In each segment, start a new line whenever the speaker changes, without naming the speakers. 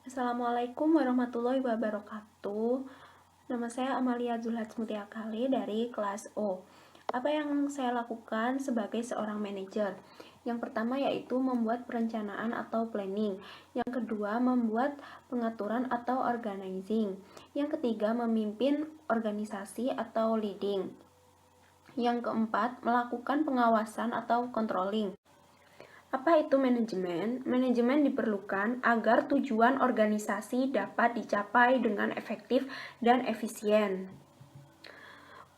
Assalamualaikum warahmatullahi wabarakatuh. Nama saya Amalia Zulhad Mutiakali dari kelas O. Apa yang saya lakukan sebagai seorang manajer? Yang pertama yaitu membuat perencanaan atau planning. Yang kedua membuat pengaturan atau organizing. Yang ketiga memimpin organisasi atau leading. Yang keempat melakukan pengawasan atau controlling. Apa itu manajemen? Manajemen diperlukan agar tujuan organisasi dapat dicapai dengan efektif dan efisien.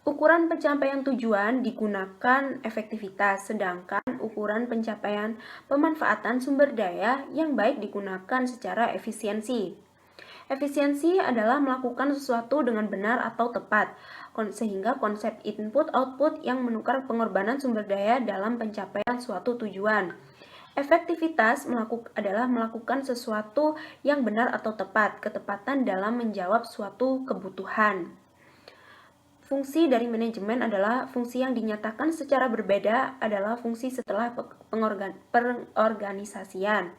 Ukuran pencapaian tujuan digunakan efektivitas, sedangkan ukuran pencapaian pemanfaatan sumber daya yang baik digunakan secara efisiensi. Efisiensi adalah melakukan sesuatu dengan benar atau tepat, sehingga konsep input-output yang menukar pengorbanan sumber daya dalam pencapaian suatu tujuan. Efektivitas adalah melakukan sesuatu yang benar atau tepat, ketepatan dalam menjawab suatu kebutuhan. Fungsi dari manajemen adalah fungsi yang dinyatakan secara berbeda adalah fungsi setelah pengorganisasian.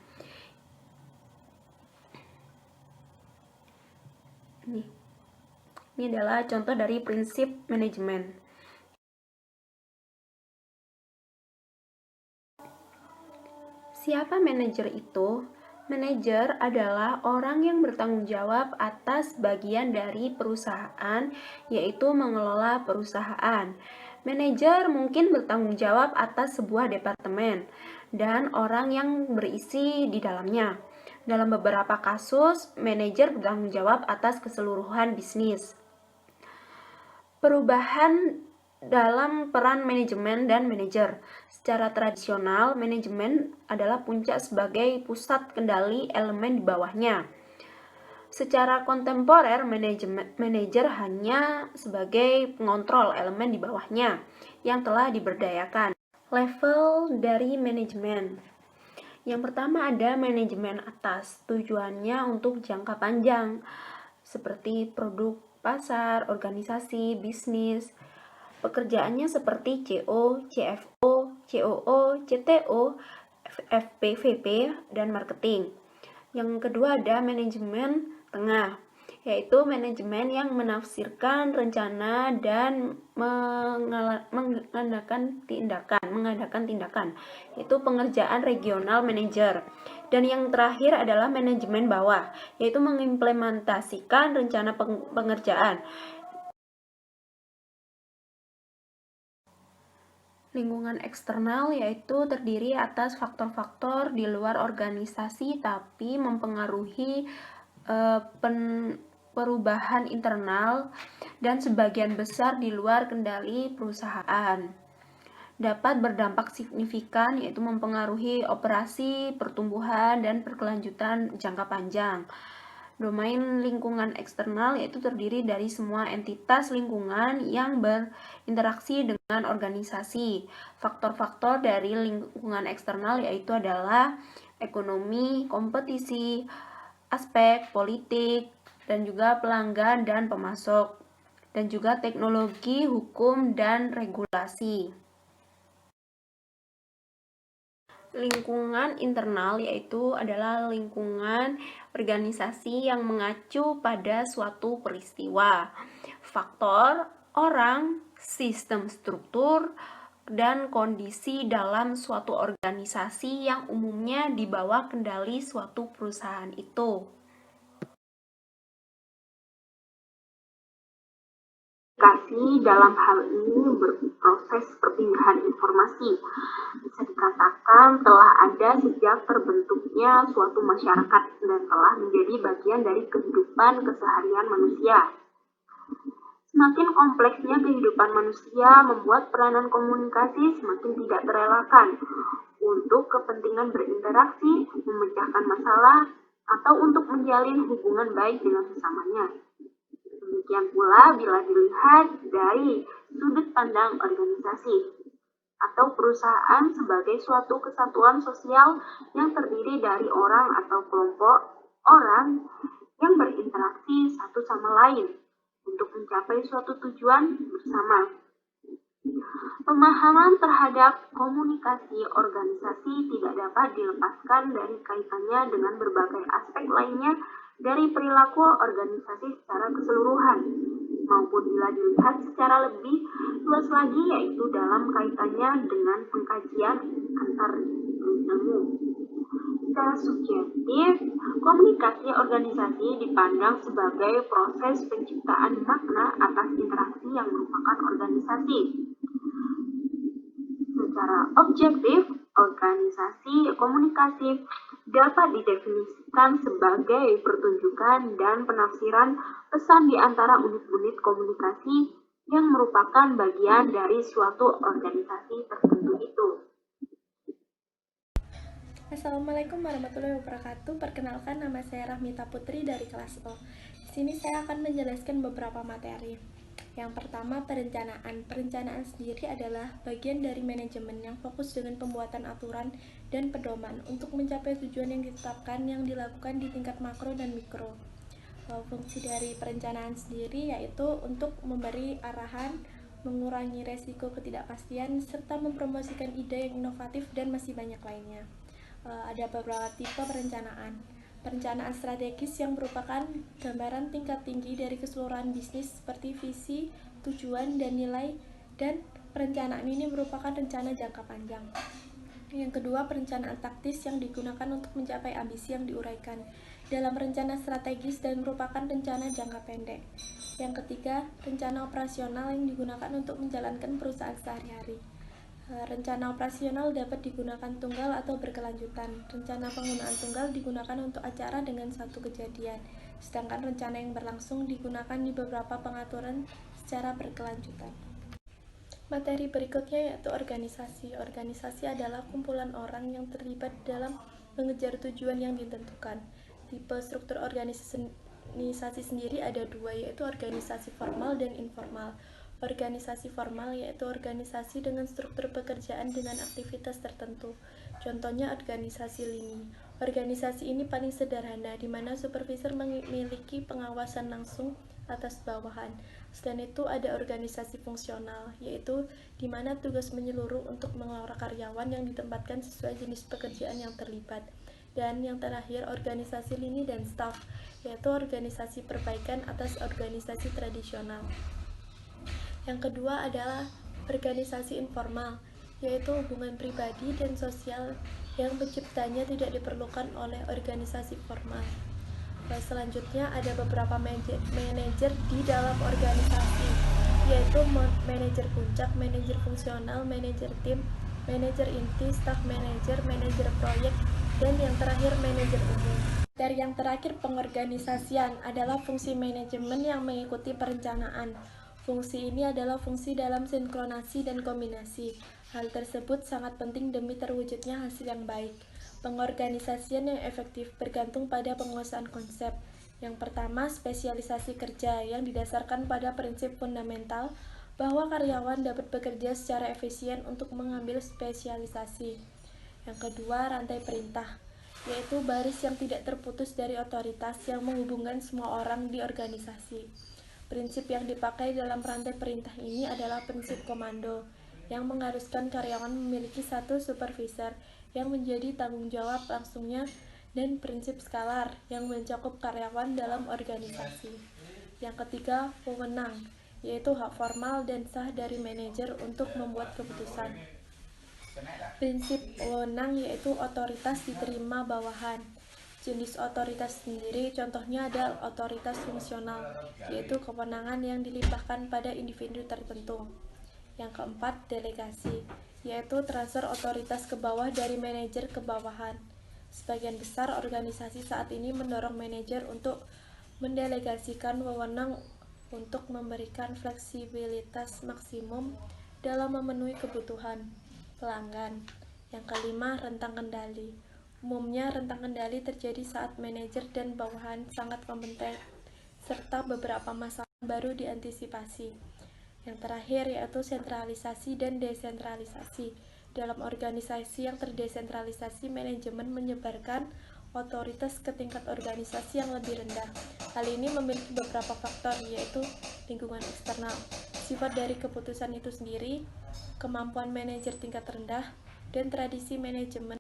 Ini adalah contoh dari prinsip manajemen. Siapa manajer itu? Manajer adalah orang yang bertanggung jawab atas bagian dari perusahaan, yaitu mengelola perusahaan. Manajer mungkin bertanggung jawab atas sebuah departemen dan orang yang berisi di dalamnya. Dalam beberapa kasus, manajer bertanggung jawab atas keseluruhan bisnis. Perubahan dalam peran manajemen dan manajer. Secara tradisional, manajemen adalah puncak sebagai pusat kendali elemen di bawahnya. Secara kontemporer, manajer hanya sebagai pengontrol elemen di bawahnya yang telah diberdayakan. Level dari manajemen. Yang pertama ada manajemen atas, tujuannya untuk jangka panjang, seperti produk pasar, organisasi, bisnis. Pekerjaannya seperti CO, CFO, COO, CTO, FPVP, dan marketing. Yang kedua ada manajemen tengah, yaitu manajemen yang menafsirkan rencana dan mengadakan tindakan, yaitu pengerjaan regional manager. Dan yang terakhir adalah manajemen bawah, yaitu mengimplementasikan rencana pengerjaan. Lingkungan eksternal yaitu terdiri atas faktor-faktor di luar organisasi tapi mempengaruhi perubahan internal dan sebagian besar di luar kendali perusahaan. Dapat berdampak signifikan yaitu mempengaruhi operasi, pertumbuhan, dan berkelanjutan jangka panjang. Domain lingkungan eksternal yaitu terdiri dari semua entitas lingkungan yang berinteraksi dengan organisasi. Faktor-faktor dari lingkungan eksternal yaitu adalah ekonomi, kompetisi, aspek politik, dan juga pelanggan dan pemasok, dan juga teknologi, hukum, dan regulasi. Lingkungan internal yaitu adalah lingkungan organisasi yang mengacu pada suatu peristiwa, faktor, orang, sistem struktur, dan kondisi dalam suatu organisasi yang umumnya di bawah kendali suatu perusahaan itu.
Dalam hal ini berproses perpindahan informasi. Bisa dikatakan telah ada sejak terbentuknya suatu masyarakat dan telah menjadi bagian dari kehidupan keseharian manusia. Semakin kompleksnya kehidupan manusia membuat peranan komunikasi semakin tidak terelakkan untuk kepentingan berinteraksi, memecahkan masalah, atau untuk menjalin hubungan baik dengan sesamanya. Demikian pula bila dilihat dari sudut pandang organisasi atau perusahaan sebagai suatu kesatuan sosial yang terdiri dari orang atau kelompok orang yang berinteraksi satu sama lain untuk mencapai suatu tujuan bersama. Pemahaman terhadap komunikasi organisasi tidak dapat dilepaskan dari kaitannya dengan berbagai aspek lainnya dari perilaku organisasi secara keseluruhan, maupun bila dilihat secara lebih luas lagi yaitu dalam kaitannya dengan pengkajian antar ilmu. Secara subjektif, komunikasi organisasi dipandang sebagai proses penciptaan makna atas interaksi yang merupakan organisasi. Secara objektif, organisasi komunikasi dapat didefinisikan sebagai pertunjukan dan penafsiran pesan di antara unit-unit komunikasi yang merupakan bagian dari suatu organisasi tertentu itu.
Assalamualaikum warahmatullahi wabarakatuh. Perkenalkan, nama saya Rahmita Putri dari kelas O. Di sini saya akan menjelaskan beberapa materi. Yang pertama, perencanaan. Perencanaan sendiri adalah bagian dari manajemen yang fokus dengan pembuatan aturan dan pedoman untuk mencapai tujuan yang ditetapkan yang dilakukan di tingkat makro dan mikro. Fungsi dari perencanaan sendiri yaitu untuk memberi arahan, mengurangi resiko ketidakpastian, serta mempromosikan ide yang inovatif dan masih banyak lainnya. Ada beberapa tipe perencanaan. Perencanaan strategis yang merupakan gambaran tingkat tinggi dari keseluruhan bisnis seperti visi, tujuan, dan nilai, dan perencanaan ini merupakan rencana jangka panjang. Yang kedua, perencanaan taktis yang digunakan untuk mencapai ambisi yang diuraikan dalam rencana strategis dan merupakan rencana jangka pendek. Yang ketiga, rencana operasional yang digunakan untuk menjalankan perusahaan sehari-hari. Rencana operasional dapat digunakan tunggal atau berkelanjutan. Rencana penggunaan tunggal digunakan untuk acara dengan satu kejadian, sedangkan rencana yang berlangsung digunakan di beberapa pengaturan secara berkelanjutan. Materi berikutnya yaitu organisasi. Organisasi adalah kumpulan orang yang terlibat dalam mengejar tujuan yang ditentukan. Tipe struktur organisasi sendiri ada dua, yaitu organisasi formal dan informal. Organisasi formal yaitu organisasi dengan struktur pekerjaan dengan aktivitas tertentu. Contohnya organisasi lini. Organisasi ini paling sederhana, di mana supervisor memiliki pengawasan langsung atas bawahan. Selain itu ada organisasi fungsional, yaitu di mana tugas menyeluruh untuk mengelola karyawan yang ditempatkan sesuai jenis pekerjaan yang terlibat. Dan yang terakhir organisasi lini dan staff, yaitu organisasi perbaikan atas organisasi tradisional. Yang kedua adalah organisasi informal, yaitu hubungan pribadi dan sosial yang penciptanya tidak diperlukan oleh organisasi formal. Selanjutnya ada beberapa manajer di dalam organisasi, yaitu manajer puncak, manajer fungsional, manajer tim, manajer inti, staff manager, manajer proyek, dan yang terakhir manajer umum. Dari yang terakhir, pengorganisasian adalah fungsi manajemen yang mengikuti perencanaan. Fungsi ini adalah fungsi dalam sinkronasi dan kombinasi. Hal tersebut sangat penting demi terwujudnya hasil yang baik. Pengorganisasian yang efektif bergantung pada penguasaan konsep. Yang pertama, spesialisasi kerja yang didasarkan pada prinsip fundamental bahwa karyawan dapat bekerja secara efisien untuk mengambil spesialisasi. Yang kedua, rantai perintah, yaitu baris yang tidak terputus dari otoritas yang menghubungkan semua orang di organisasi. Prinsip yang dipakai dalam rantai perintah ini adalah prinsip komando, yang mengharuskan karyawan memiliki satu supervisor yang menjadi tanggung jawab langsungnya, dan prinsip skalar yang mencakup karyawan dalam organisasi. Yang ketiga, wewenang, yaitu hak formal dan sah dari manajer untuk membuat keputusan. Prinsip wewenang yaitu otoritas diterima bawahan. Jenis otoritas sendiri contohnya ada otoritas fungsional, yaitu kewenangan yang dilimpahkan pada individu tertentu. Yang keempat, delegasi, yaitu transfer otoritas ke bawah dari manajer ke bawahan. Sebagian besar organisasi saat ini mendorong manajer untuk mendelegasikan wewenang untuk memberikan fleksibilitas maksimum dalam memenuhi kebutuhan pelanggan. Yang kelima, rentang kendali. Umumnya, rentang kendali terjadi saat manajer dan bawahan sangat kompeten, serta beberapa masalah baru diantisipasi. Yang terakhir yaitu sentralisasi dan desentralisasi. Dalam organisasi yang terdesentralisasi, manajemen menyebarkan otoritas ke tingkat organisasi yang lebih rendah. Hal ini memiliki beberapa faktor, yaitu lingkungan eksternal. sifat dari keputusan itu sendiri, kemampuan manajer tingkat rendah, dan tradisi manajemen.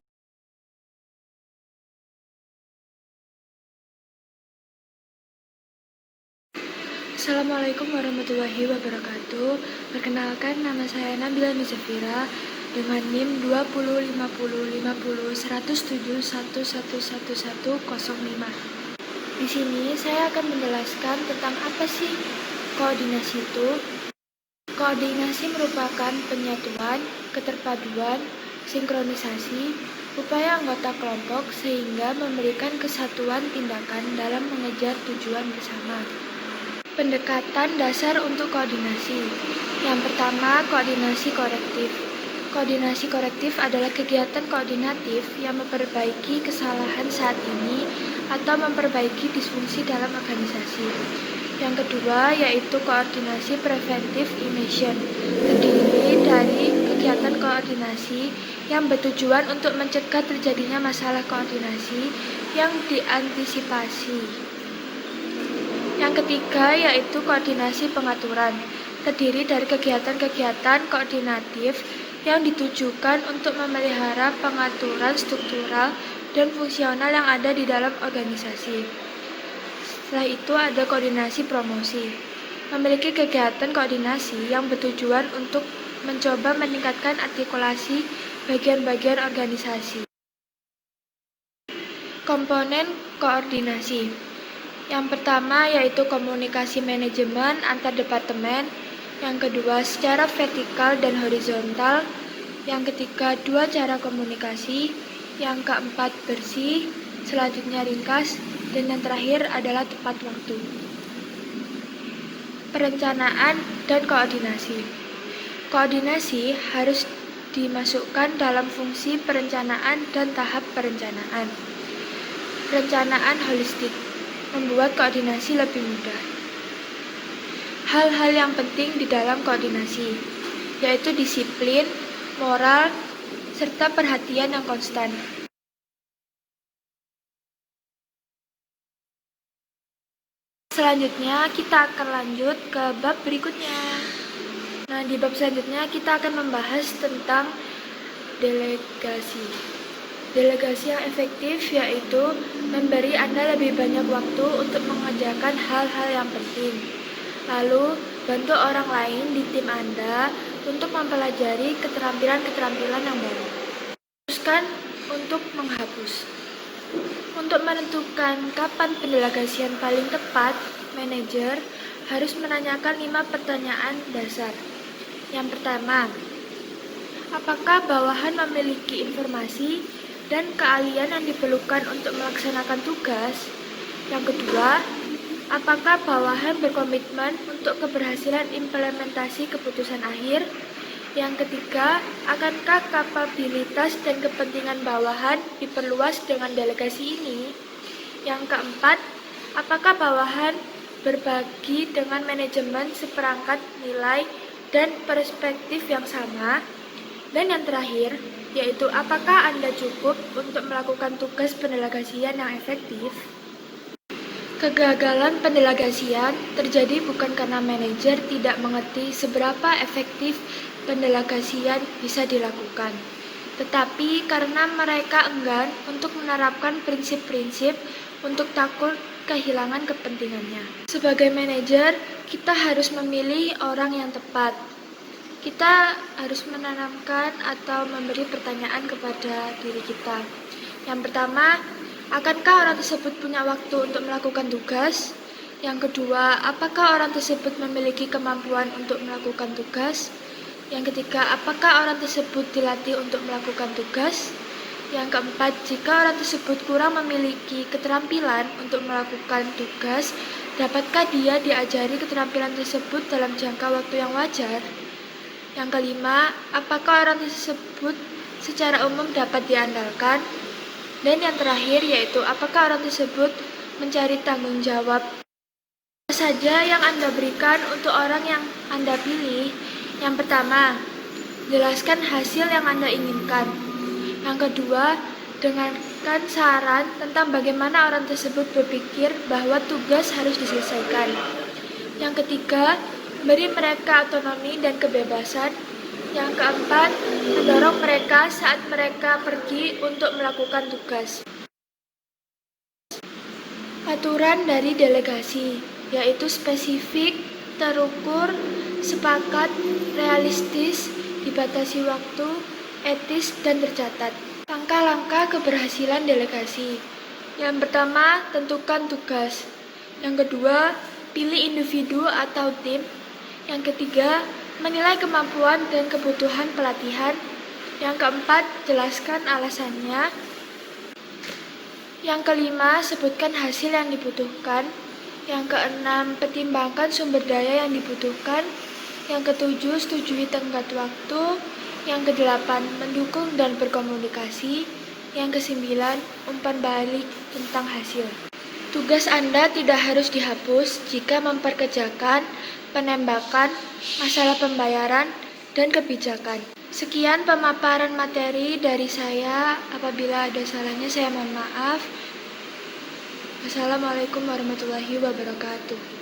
Assalamualaikum warahmatullahi wabarakatuh. Perkenalkan, nama saya Nabila Nizafira dengan NIM 2050501107111105. Di sini saya akan menjelaskan tentang apa sih koordinasi itu. Koordinasi merupakan penyatuan, keterpaduan, sinkronisasi, upaya anggota kelompok sehingga memberikan kesatuan tindakan dalam mengejar tujuan bersama. Pendekatan dasar untuk koordinasi. Yang pertama, koordinasi korektif. Koordinasi korektif adalah kegiatan koordinatif yang memperbaiki kesalahan saat ini atau memperbaiki disfungsi dalam organisasi. Yang kedua, yaitu koordinasi preventive immersion. Terdiri dari kegiatan koordinasi yang bertujuan untuk mencegah terjadinya masalah koordinasi yang diantisipasi. Yang ketiga, yaitu koordinasi pengaturan, terdiri dari kegiatan-kegiatan koordinatif yang ditujukan untuk memelihara pengaturan struktural dan fungsional yang ada di dalam organisasi. Setelah itu ada koordinasi promosi, memiliki kegiatan koordinasi yang bertujuan untuk mencoba meningkatkan artikulasi bagian-bagian organisasi. Komponen koordinasi. Yang pertama yaitu komunikasi manajemen antar departemen, yang kedua secara vertikal dan horizontal, yang ketiga dua cara komunikasi, yang keempat bersih, selanjutnya ringkas, dan yang terakhir adalah tepat waktu. Perencanaan dan koordinasi. Koordinasi harus dimasukkan dalam fungsi perencanaan dan tahap perencanaan. Perencanaan holistik membuat koordinasi lebih mudah. Hal-hal yang penting di dalam koordinasi, yaitu disiplin, moral, serta perhatian yang konstan. Selanjutnya, kita akan lanjut ke bab berikutnya. Nah, di bab selanjutnya kita akan membahas tentang delegasi. Delegasi yang efektif yaitu memberi Anda lebih banyak waktu untuk mengerjakan hal-hal yang penting. Lalu, bantu orang lain di tim Anda untuk mempelajari keterampilan-keterampilan yang baru. Teruskan untuk menghapus. Untuk menentukan kapan pendelegasian paling tepat, manajer harus menanyakan 5 pertanyaan dasar. Yang pertama, apakah bawahan memiliki informasi dan keahlian yang diperlukan untuk melaksanakan tugas? Yang kedua, apakah bawahan berkomitmen untuk keberhasilan implementasi keputusan akhir? Yang ketiga, akankah kapabilitas dan kepentingan bawahan diperluas dengan delegasi ini? Yang keempat, apakah bawahan berbagi dengan manajemen seperangkat nilai dan perspektif yang sama? Dan yang terakhir, yaitu apakah Anda cukup untuk melakukan tugas pendelegasian yang efektif? Kegagalan pendelegasian terjadi bukan karena manajer tidak mengerti seberapa efektif pendelegasian bisa dilakukan, tetapi karena mereka enggan untuk menerapkan prinsip-prinsip untuk takut kehilangan kepentingannya. Sebagai manajer, kita harus memilih orang yang tepat. Kita harus menanamkan atau memberi pertanyaan kepada diri kita. Yang pertama, akankah orang tersebut punya waktu untuk melakukan tugas? Yang kedua, apakah orang tersebut memiliki kemampuan untuk melakukan tugas? Yang ketiga, apakah orang tersebut dilatih untuk melakukan tugas? Yang keempat, jika orang tersebut kurang memiliki keterampilan untuk melakukan tugas, dapatkah dia diajari keterampilan tersebut dalam jangka waktu yang wajar? Yang kelima, apakah orang tersebut secara umum dapat diandalkan? Dan yang terakhir yaitu apakah orang tersebut mencari tanggung jawab? Apa saja yang Anda berikan untuk orang yang Anda pilih? Yang pertama, jelaskan hasil yang Anda inginkan. Yang kedua, dengarkan saran tentang bagaimana orang tersebut berpikir bahwa tugas harus diselesaikan. Yang ketiga, beri mereka otonomi dan kebebasan. Yang keempat, mendorong mereka saat mereka pergi untuk melakukan tugas. Aturan dari delegasi, yaitu spesifik, terukur, sepakat, realistis, dibatasi waktu, etis, dan tercatat. Langkah-langkah keberhasilan delegasi. Yang pertama, tentukan tugas. Yang kedua, pilih individu atau tim. Yang ketiga, menilai kemampuan dan kebutuhan pelatihan. Yang keempat, jelaskan alasannya. Yang kelima, sebutkan hasil yang dibutuhkan. Yang keenam, pertimbangkan sumber daya yang dibutuhkan. Yang ketujuh, setujui tenggat waktu. Yang kedelapan, mendukung dan berkomunikasi. Yang kesembilan, umpan balik tentang hasil. Tugas Anda tidak harus dihapus jika memperkerjakan, penembakan, masalah pembayaran, dan kebijakan. Sekian pemaparan materi dari saya. Apabila ada salahnya, saya mohon maaf. Wassalamualaikum warahmatullahi wabarakatuh.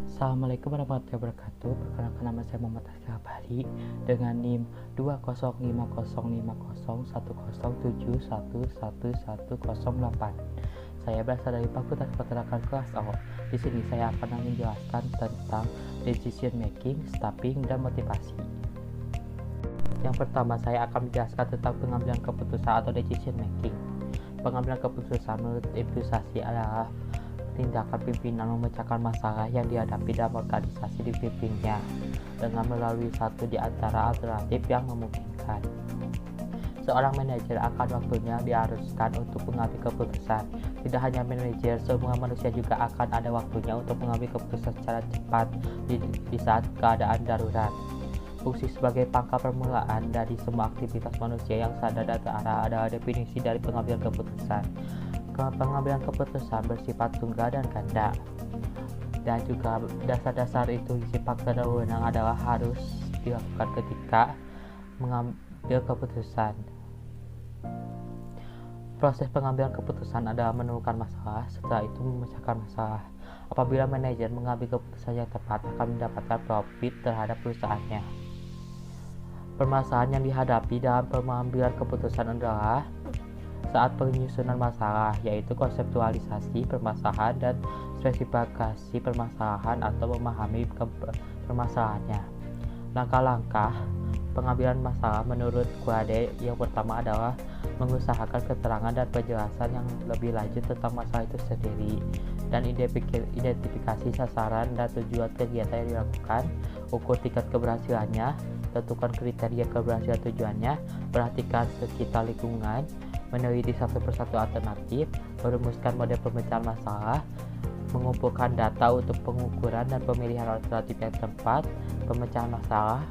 Assalamualaikum warahmatullahi wabarakatuh. Perkenalkan, nama saya Muhammad Asya Bali dengan NIM 205051010711108. Saya berasal dari Fakultas Peternakan kelas O. Di sini saya akan menjelaskan tentang decision making, staffing, dan motivasi. Yang pertama, saya akan menjelaskan tentang pengambilan keputusan atau decision making. Pengambilan keputusan menurut implementasi adalah tindakan pimpinan memecahkan masalah yang dihadapi dalam organisasi dipimpinnya dengan melalui satu di antara alternatif yang memungkinkan. Seorang manajer akan waktunya diharuskan untuk mengambil keputusan. Tidak hanya manajer, semua manusia juga akan ada waktunya untuk mengambil keputusan secara cepat di saat keadaan darurat. Fungsi sebagai pangkal permulaan dari semua aktivitas manusia yang sadar dan terarah adalah definisi dari pengambilan keputusan. Pengambilan keputusan bersifat tunggal dan ganda, dan juga dasar-dasar itu sifat dan wewenang adalah harus dilakukan ketika mengambil keputusan. Proses pengambilan keputusan adalah menemukan masalah, setelah itu memecahkan masalah. Apabila manajer mengambil keputusan yang tepat, akan mendapatkan profit terhadap perusahaannya. Permasalahan yang dihadapi dalam pengambilan keputusan adalah saat penyusunan masalah, yaitu konseptualisasi permasalahan dan spesifikasi permasalahan atau memahami permasalahannya. Langkah-langkah pengambilan masalah menurut Guade yang pertama adalah mengusahakan keterangan dan penjelasan yang lebih lanjut tentang masalah itu sendiri, dan identifikasi sasaran dan tujuan kegiatan yang dilakukan. Ukur tingkat keberhasilannya, tentukan kriteria keberhasilan tujuannya, perhatikan sekitar lingkungan, meneliti satu persatu alternatif, merumuskan model pemecahan masalah, mengumpulkan data untuk pengukuran dan pemilihan alternatif yang tepat, pemecahan masalah,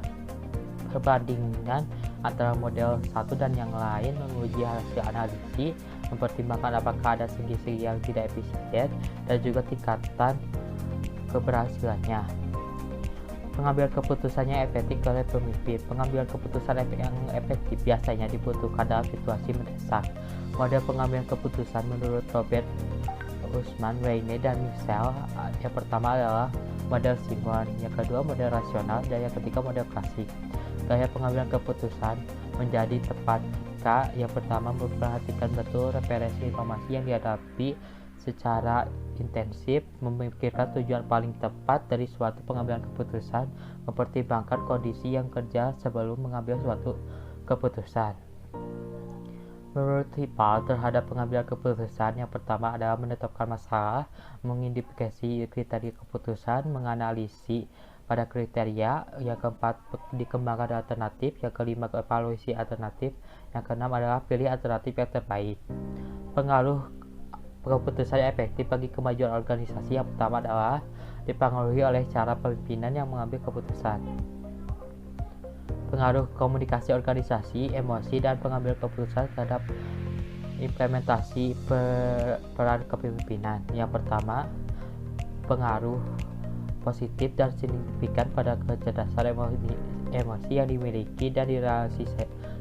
perbandingan antara model satu dan yang lain, menguji hasil analisis, mempertimbangkan apakah ada segi-segi yang tidak efisien, dan juga tingkatan keberhasilannya. Pengambilan keputusannya efektif oleh pemimpin. Pengambilan keputusan yang efektif biasanya dibutuhkan dalam situasi mendesak. Model pengambilan keputusan menurut Robert Usman, Wayne, dan Michel, yang pertama adalah model Simon, yang kedua model rasional, dan yang ketiga model klasik. Gaya pengambilan keputusan menjadi tepat jika yang pertama memperhatikan betul referensi informasi yang dihadapi secara intensif, memikirkan tujuan paling tepat dari suatu pengambilan keputusan, mempertimbangkan kondisi yang kerja sebelum mengambil suatu keputusan. Menurut Hipal, terhadap pengambilan keputusan, yang pertama adalah menetapkan masalah, mengidentifikasi kriteria keputusan, menganalisis pada kriteria, yang keempat dikembangkan alternatif, yang kelima evaluasi alternatif, yang keenam adalah pilih alternatif yang terbaik. Pengaruh keputusan yang efektif bagi kemajuan organisasi yang pertama adalah dipengaruhi oleh cara pemimpinan yang mengambil keputusan. Pengaruh komunikasi organisasi, emosi, dan pengambil keputusan terhadap implementasi peran kepemimpinan. Yang pertama, pengaruh positif dan signifikan pada kecerdasan emosi yang dimiliki dan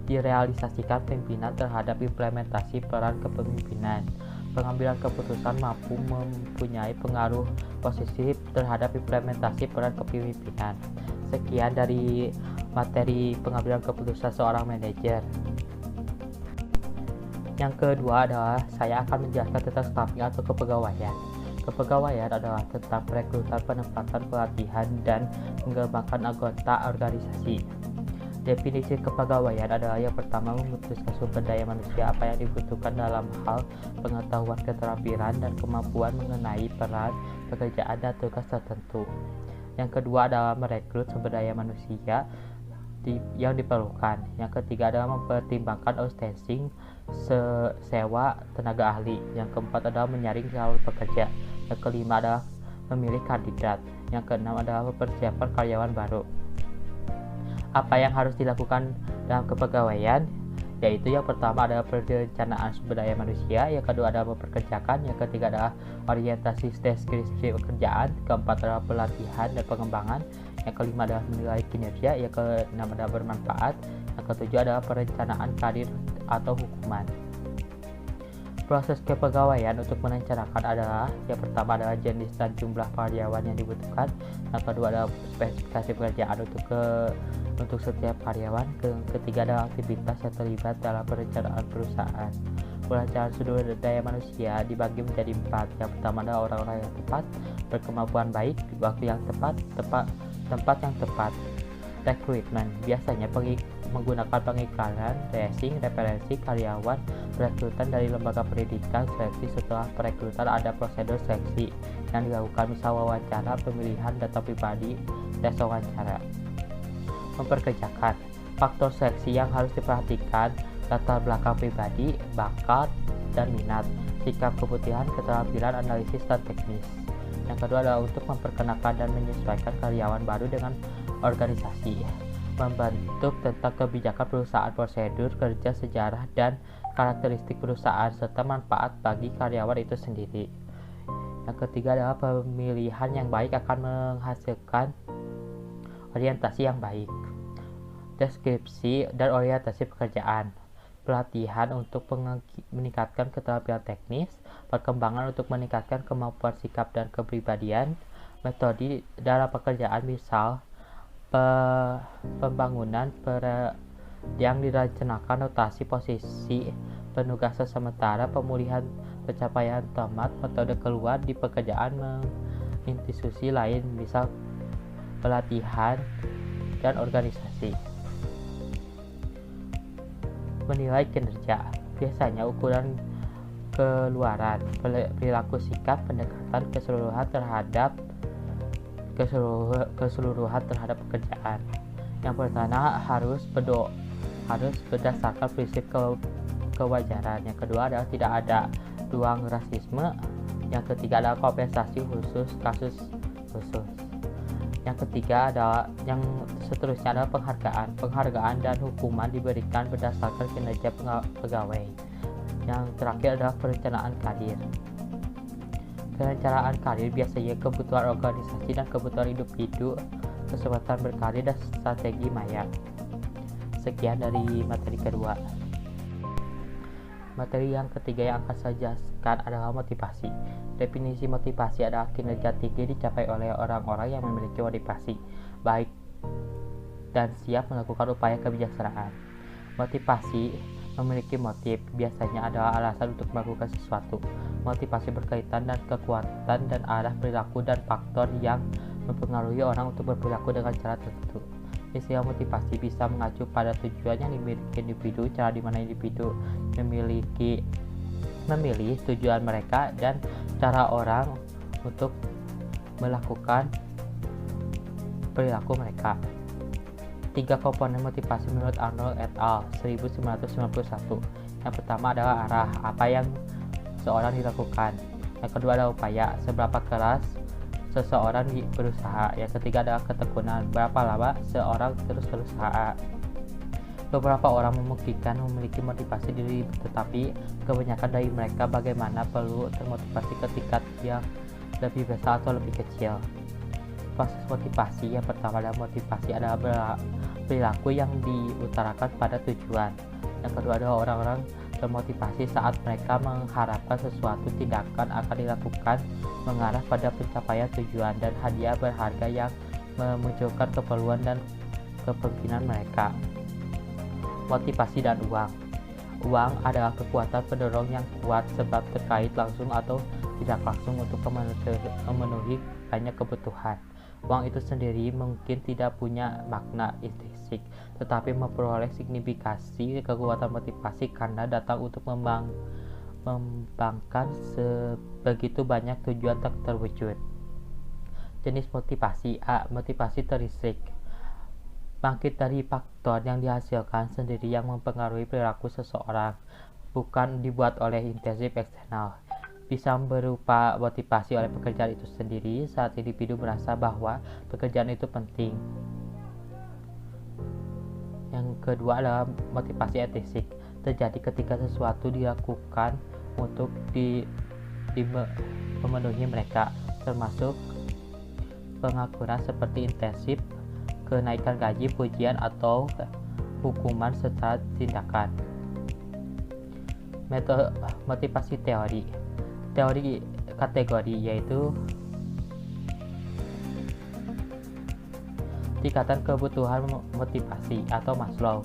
direalisasikan pimpinan terhadap implementasi peran kepemimpinan. pengambilan keputusan mampu mempunyai pengaruh positif terhadap implementasi peran kepemimpinan. Sekian dari materi pengambilan keputusan seorang manajer. Yang kedua adalah saya akan menjelaskan tentang staffing atau kepegawaian. Kepegawaian adalah tentang perekrutan, penempatan, pelatihan, dan mengembangkan anggota organisasi. Definisi kepegawaian adalah yang pertama, memutuskan sumber daya manusia apa yang dibutuhkan dalam hal pengetahuan, keterampilan, dan kemampuan mengenai peran, pekerjaan, dan tugas tertentu. Yang kedua adalah merekrut sumber daya manusia yang diperlukan. Yang ketiga adalah mempertimbangkan outsourcing, sewa tenaga ahli. Yang keempat adalah menyaring calon pekerja. Yang kelima adalah memilih kandidat. Yang keenam adalah mempersiapkan karyawan baru. Apa yang harus dilakukan dalam kepegawaian? Yaitu yang pertama adalah perencanaan sumber daya manusia, yang kedua adalah memperkerjakan, yang ketiga adalah orientasi deskripsi pekerjaan, keempat adalah pelatihan dan pengembangan, yang kelima adalah menilai kinerja, yang keenam adalah bermanfaat, yang ketujuh adalah perencanaan karir atau hukuman. Proses kepegawaian untuk merencanakan adalah yang pertama adalah jenis dan jumlah karyawan yang dibutuhkan, yang kedua adalah spesifikasi pekerjaan untuk setiap karyawan, ketiga adalah aktivitas yang terlibat dalam perencanaan perusahaan. Perencanaan sumber daya manusia dibagi menjadi 4. Yang pertama adalah orang-orang yang tepat, berkemampuan baik, waktu yang tepat, tempat yang tepat. Recruitment biasanya menggunakan pengiklanan, tracing, referensi karyawan, perekrutan dari lembaga pendidikan, seleksi. Setelah perekrutan ada prosedur seleksi yang dilakukan, misal wawancara, pemilihan data pribadi, tes wawancara. Memperkerjakan, faktor seleksi yang harus diperhatikan, latar belakang pribadi, bakat, dan minat, sikap, kebutuhan, keterampilan, analisis, dan teknis. Yang kedua adalah untuk memperkenalkan dan menyesuaikan karyawan baru dengan organisasi, membentuk tentang kebijakan perusahaan, prosedur kerja, sejarah, dan karakteristik perusahaan, serta manfaat bagi karyawan itu sendiri. Yang ketiga adalah pemilihan yang baik akan menghasilkan orientasi yang baik, deskripsi dan orientasi pekerjaan, pelatihan untuk meningkatkan keterampilan teknis, perkembangan untuk meningkatkan kemampuan sikap dan kepribadian, metode dalam pekerjaan, misal pembangunan yang direncanakan, rotasi posisi, penugasan sementara, pemulihan pencapaian tamat, metode keluar di pekerjaan institusi lain, misal pelatihan dan organisasi. Menilai kinerja biasanya ukuran keluaran, perilaku, sikap, pendekatan keseluruhan terhadap pekerjaan. Yang pertama harus berdasarkan prinsip kewajaran. Yang kedua adalah tidak ada ruang rasisme. Yang ketiga adalah kompensasi khusus kasus khusus. Yang ketiga adalah yang seterusnya adalah penghargaan dan hukuman diberikan berdasarkan kinerja pegawai. Yang terakhir adalah perencanaan karir. Perencanaan karir biasanya kebutuhan organisasi dan kebutuhan individu, kesempatan berkarir, dan strategi maya. Sekian dari materi kedua. Materi yang ketiga yang akan saya jelaskan adalah motivasi. Definisi motivasi adalah kinerja tinggi dicapai oleh orang-orang yang memiliki motivasi baik dan siap melakukan upaya kebijaksanaan. Motivasi memiliki motif biasanya adalah alasan untuk melakukan sesuatu. Motivasi berkaitan dengan kekuatan dan arah perilaku dan faktor yang mempengaruhi orang untuk berperilaku dengan cara tertentu. Istilah motivasi bisa mengacu pada tujuan yang dimiliki individu, cara di mana individu memilih tujuan mereka, dan cara orang untuk melakukan perilaku mereka. 3 komponen motivasi menurut Arnold et al. 1991. Yang pertama adalah arah, apa yang seorang dilakukan. Yang kedua adalah upaya, seberapa keras seseorang berusaha. Yang ketiga adalah ketekunan, berapa lama seorang terus berusaha. Beberapa orang memungkinkan memiliki motivasi diri, tetapi kebanyakan dari mereka bagaimana perlu termotivasi ketika yang lebih besar atau lebih kecil. Proses motivasi yang pertama adalah motivasi adalah perilaku yang diutarakan pada tujuan. Yang kedua adalah orang-orang termotivasi saat mereka mengharapkan sesuatu tindakan akan dilakukan mengarah pada pencapaian tujuan, dan hadiah berharga yang memunculkan keperluan dan kepemimpinan mereka. Motivasi dan uang. Uang adalah kekuatan pendorong yang kuat sebab terkait langsung atau tidak langsung untuk memenuhi banyak kebutuhan. Uang itu sendiri mungkin tidak punya makna intrinsik, tetapi memperoleh signifikasi kekuatan motivasi karena datang untuk membangkang sebegitu banyak tujuan tak terwujud. Jenis motivasi. A. Motivasi teristrik. Bangkit dari faktor yang dihasilkan sendiri yang mempengaruhi perilaku seseorang, bukan dibuat oleh intensif eksternal. Bisa berupa motivasi oleh pekerjaan itu sendiri saat individu merasa bahwa pekerjaan itu penting. Yang kedua adalah motivasi intrinsik, terjadi ketika sesuatu dilakukan untuk memenuhi mereka, termasuk pengakuran seperti intensif, kenaikan gaji, pujian, atau hukuman secara tindakan. Metode motivasi teori. Teori kategori yaitu tingkatan kebutuhan motivasi atau Maslow.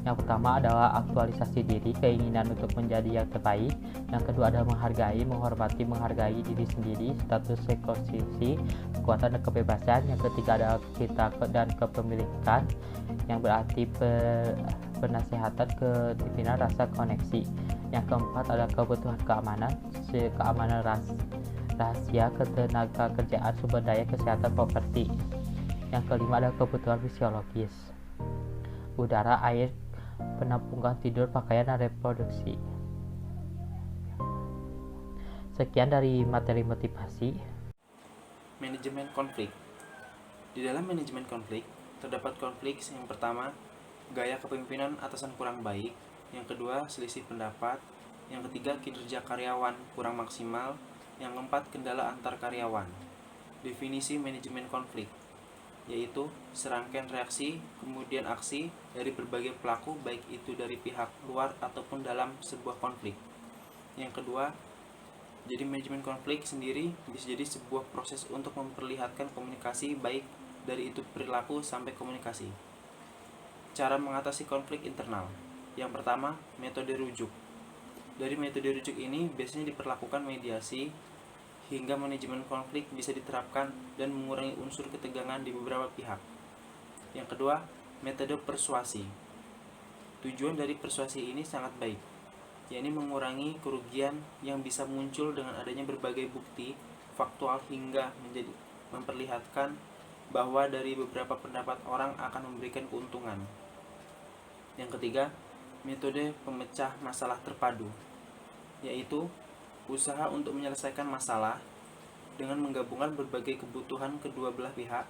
Yang pertama adalah aktualisasi diri, keinginan untuk menjadi yang terbaik. Yang kedua adalah menghargai, menghormati, menghargai diri sendiri, status ekosisi, kekuatan dan kebebasan. Yang ketiga adalah cita dan kepemilikan, yang berarti penasehatan, kedisiplinan, rasa koneksi. Yang keempat adalah kebutuhan keamanan, keamanan rahasia, ketenaga kerjaan, sumber daya, kesehatan, properti. Yang kelima adalah kebutuhan fisiologis, udara, air, penampungan, tidur, pakaian, dan reproduksi. Sekian dari materi motivasi.
Manajemen konflik. Di dalam manajemen konflik, terdapat konflik yang pertama, gaya kepemimpinan atasan kurang baik. Yang kedua, selisih pendapat. Yang ketiga, kinerja karyawan kurang maksimal. Yang keempat, kendala antar karyawan. Definisi manajemen konflik yaitu serangkaian reaksi, kemudian aksi dari berbagai pelaku, baik itu dari pihak luar ataupun dalam sebuah konflik. Yang kedua, jadi manajemen konflik sendiri bisa jadi sebuah proses untuk memperlihatkan komunikasi, baik dari itu perilaku sampai komunikasi. Cara mengatasi konflik internal. Yang pertama, metode rujuk. Dari metode rujuk ini biasanya diperlakukan mediasi hingga manajemen konflik bisa diterapkan dan mengurangi unsur ketegangan di beberapa pihak. Yang kedua, metode persuasi. Tujuan dari persuasi ini sangat baik, yakni mengurangi kerugian yang bisa muncul dengan adanya berbagai bukti faktual hingga memperlihatkan bahwa dari beberapa pendapat orang akan memberikan keuntungan. Yang ketiga, metode pemecah masalah terpadu, yaitu usaha untuk menyelesaikan masalah dengan menggabungkan berbagai kebutuhan kedua belah pihak,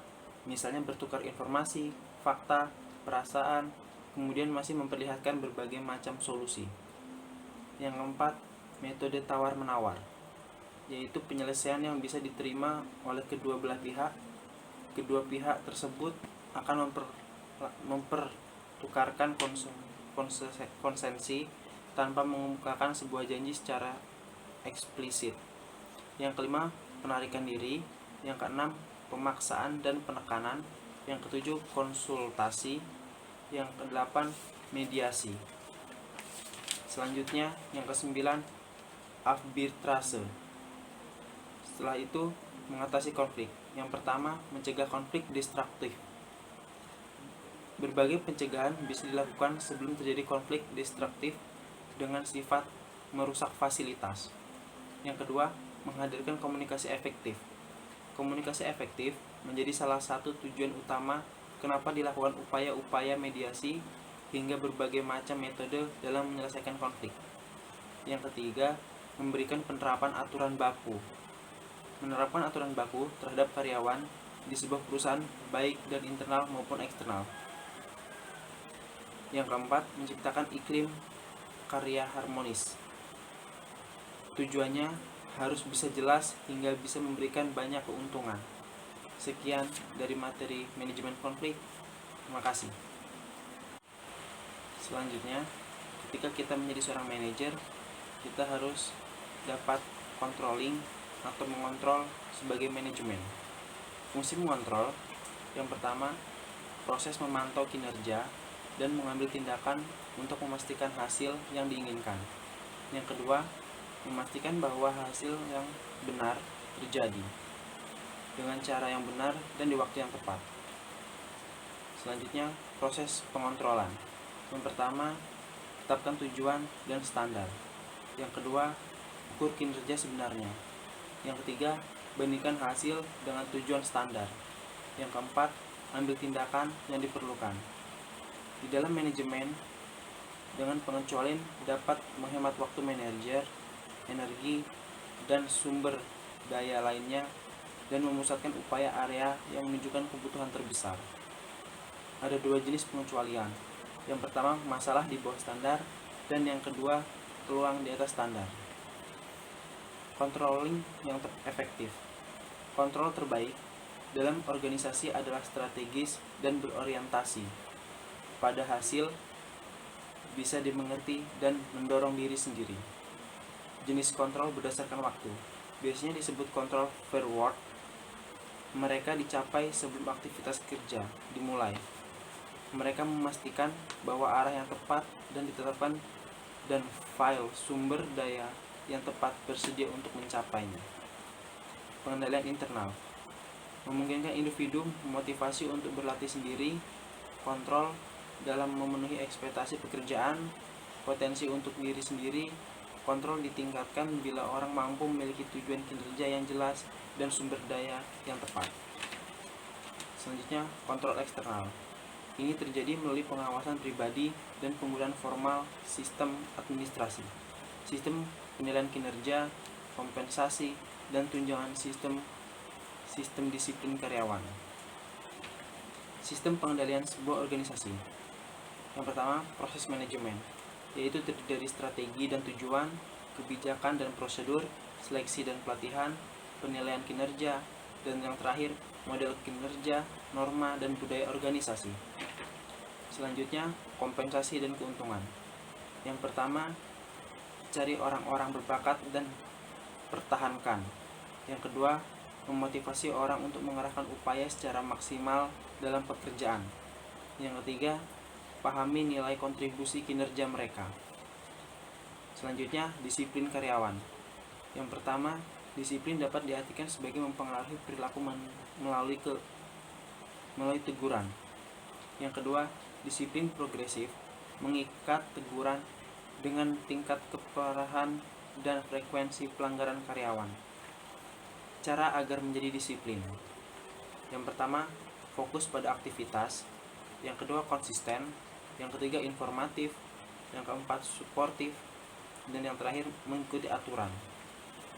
misalnya bertukar informasi, fakta, perasaan, kemudian masih memperlihatkan berbagai macam solusi. Yang keempat, metode tawar-menawar, yaitu penyelesaian yang bisa diterima oleh kedua belah pihak. Kedua pihak tersebut akan mempertukarkan konsensi tanpa mengemukakan sebuah janji secara eksplisit. Yang kelima, penarikan diri. Yang keenam, pemaksaan dan penekanan. Yang ketujuh, konsultasi. Yang kedelapan, mediasi. Selanjutnya, yang kesembilan, arbitrase. Setelah itu, mengatasi konflik. Yang pertama, mencegah konflik destruktif. Berbagai pencegahan bisa dilakukan sebelum terjadi konflik destruktif dengan sifat merusak fasilitas. Yang kedua, menghadirkan komunikasi efektif. Komunikasi efektif menjadi salah satu tujuan utama kenapa dilakukan upaya-upaya mediasi hingga berbagai macam metode dalam menyelesaikan konflik. Yang ketiga, memberikan penerapan aturan baku. Menerapkan aturan baku terhadap karyawan di sebuah perusahaan baik dan internal maupun eksternal. Yang keempat, menciptakan iklim karya harmonis. Tujuannya harus bisa jelas hingga bisa memberikan banyak keuntungan. Sekian dari materi manajemen konflik. Terima kasih. Selanjutnya, ketika kita menjadi seorang manajer, kita harus dapat controlling atau mengontrol sebagai manajemen. Fungsi mengontrol yang pertama, proses memantau kinerja dan mengambil tindakan untuk memastikan hasil yang diinginkan. Yang kedua, memastikan bahwa hasil yang benar terjadi dengan cara yang benar dan di waktu yang tepat. Selanjutnya, proses pengontrolan. Yang pertama, tetapkan tujuan dan standar. Yang kedua, ukur kinerja sebenarnya. Yang ketiga, bandingkan hasil dengan tujuan standar. Yang keempat, ambil tindakan yang diperlukan. Di dalam manajemen, dengan pengecualian dapat menghemat waktu manajer, energi, dan sumber daya lainnya, dan memusatkan upaya area yang menunjukkan kebutuhan terbesar. Ada dua jenis pengecualian. Yang pertama, masalah di bawah standar, dan yang kedua, peluang di atas standar. Controlling yang efektif. Kontrol terbaik dalam organisasi adalah strategis dan berorientasi pada hasil, bisa dimengerti dan mendorong diri sendiri. Jenis kontrol berdasarkan waktu, biasanya disebut kontrol forward. Mereka dicapai sebelum aktivitas kerja dimulai. Mereka memastikan bahwa arah yang tepat dan ditetapkan dan file sumber daya yang tepat bersedia untuk mencapainya. Pengendalian internal memungkinkan individu memotivasi untuk berlatih sendiri, kontrol dalam memenuhi ekspektasi pekerjaan, potensi untuk diri sendiri. Kontrol ditingkatkan bila orang mampu memiliki tujuan kinerja yang jelas dan sumber daya yang tepat. Selanjutnya, kontrol eksternal. Ini terjadi melalui pengawasan pribadi dan penggunaan formal sistem administrasi, sistem penilaian kinerja, kompensasi, dan tunjangan sistem disiplin karyawan. Sistem pengendalian sebuah organisasi. Yang pertama, proses manajemen, yaitu terdiri dari strategi dan tujuan, kebijakan dan prosedur, seleksi dan pelatihan, penilaian kinerja, dan yang terakhir, model kinerja, norma, dan budaya organisasi. Selanjutnya, kompensasi dan keuntungan. Yang pertama, cari orang-orang berbakat dan pertahankan. Yang kedua, memotivasi orang untuk mengarahkan upaya secara maksimal dalam pekerjaan. Yang ketiga, pahami nilai kontribusi kinerja mereka. Selanjutnya, disiplin karyawan. Yang pertama, disiplin dapat diartikan sebagai mempengaruhi perilaku melalui teguran. Yang kedua, disiplin progresif, mengikat teguran dengan tingkat keparahan dan frekuensi pelanggaran karyawan. Cara agar menjadi disiplin. Yang pertama, fokus pada aktivitas. Yang kedua, konsisten. Yang ketiga, informatif. Yang keempat, suportif. Dan yang terakhir, mengikuti aturan.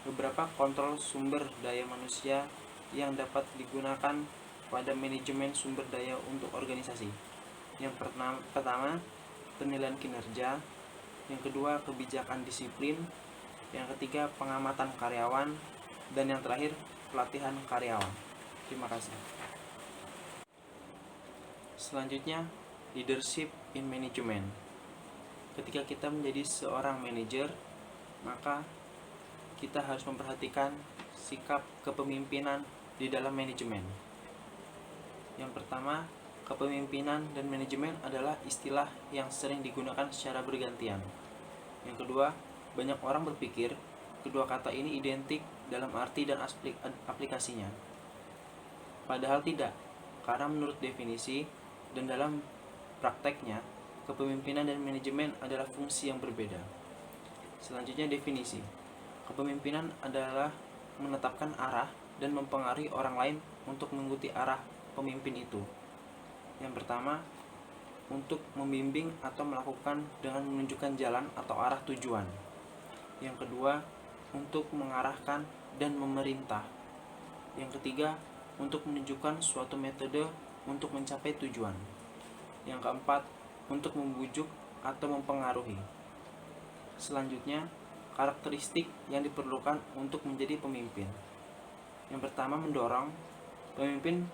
Beberapa kontrol sumber daya manusia yang dapat digunakan pada manajemen sumber daya untuk organisasi. Yang pertama, penilaian kinerja. Yang kedua, kebijakan disiplin. Yang ketiga, pengamatan karyawan. Dan yang terakhir, pelatihan karyawan. Terima kasih. Selanjutnya, leadership in management. Ketika kita menjadi seorang manajer, maka kita harus memperhatikan sikap kepemimpinan di dalam manajemen. Yang pertama, kepemimpinan dan manajemen adalah istilah yang sering digunakan secara bergantian. Yang kedua, banyak orang berpikir kedua kata ini identik dalam arti dan aplikasinya. Padahal tidak, karena menurut definisi dan dalam prakteknya, kepemimpinan dan manajemen adalah fungsi yang berbeda. Selanjutnya, definisi. Kepemimpinan adalah menetapkan arah dan mempengaruhi orang lain untuk mengikuti arah pemimpin itu. Yang pertama, untuk membimbing atau melakukan dengan menunjukkan jalan atau arah tujuan. Yang kedua, untuk mengarahkan dan memerintah. Yang ketiga, untuk menunjukkan suatu metode untuk mencapai tujuan. Yang keempat, untuk membujuk atau mempengaruhi. Selanjutnya, karakteristik yang diperlukan untuk menjadi pemimpin. Yang pertama, mendorong. Pemimpin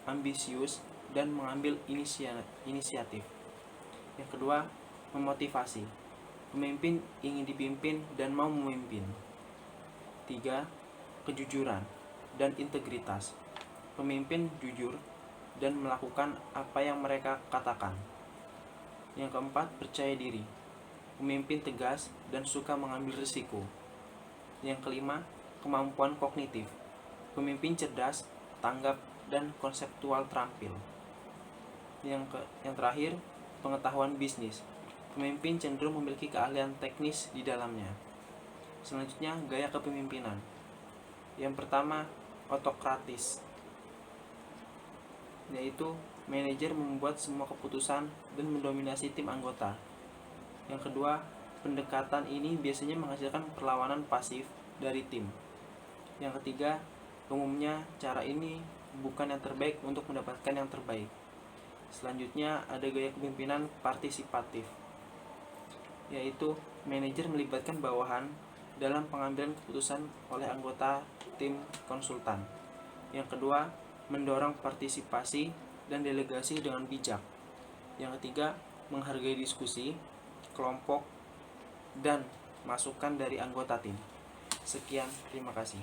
ambisius dan mengambil inisiatif. Yang kedua, memotivasi. Pemimpin ingin dipimpin dan mau memimpin. 3. Kejujuran dan integritas. Pemimpin jujur dan melakukan apa yang mereka katakan. Yang keempat, percaya diri. Pemimpin tegas dan suka mengambil risiko. Yang kelima, kemampuan kognitif. Pemimpin cerdas, tanggap, dan konseptual terampil. Yang terakhir, pengetahuan bisnis. Pemimpin cenderung memiliki keahlian teknis di dalamnya. Selanjutnya, gaya kepemimpinan. Yang pertama, otokratis, yaitu manajer membuat semua keputusan dan mendominasi tim anggota. Yang kedua, pendekatan ini biasanya menghasilkan perlawanan pasif dari tim. Yang ketiga, umumnya cara ini bukan yang terbaik untuk mendapatkan yang terbaik. Selanjutnya ada gaya kepemimpinan partisipatif, yaitu manajer melibatkan bawahan dalam pengambilan keputusan oleh anggota tim konsultan. Yang kedua, mendorong partisipasi dan delegasi dengan bijak. Yang ketiga, menghargai diskusi, kelompok, dan masukan dari anggota tim. Sekian, terima kasih.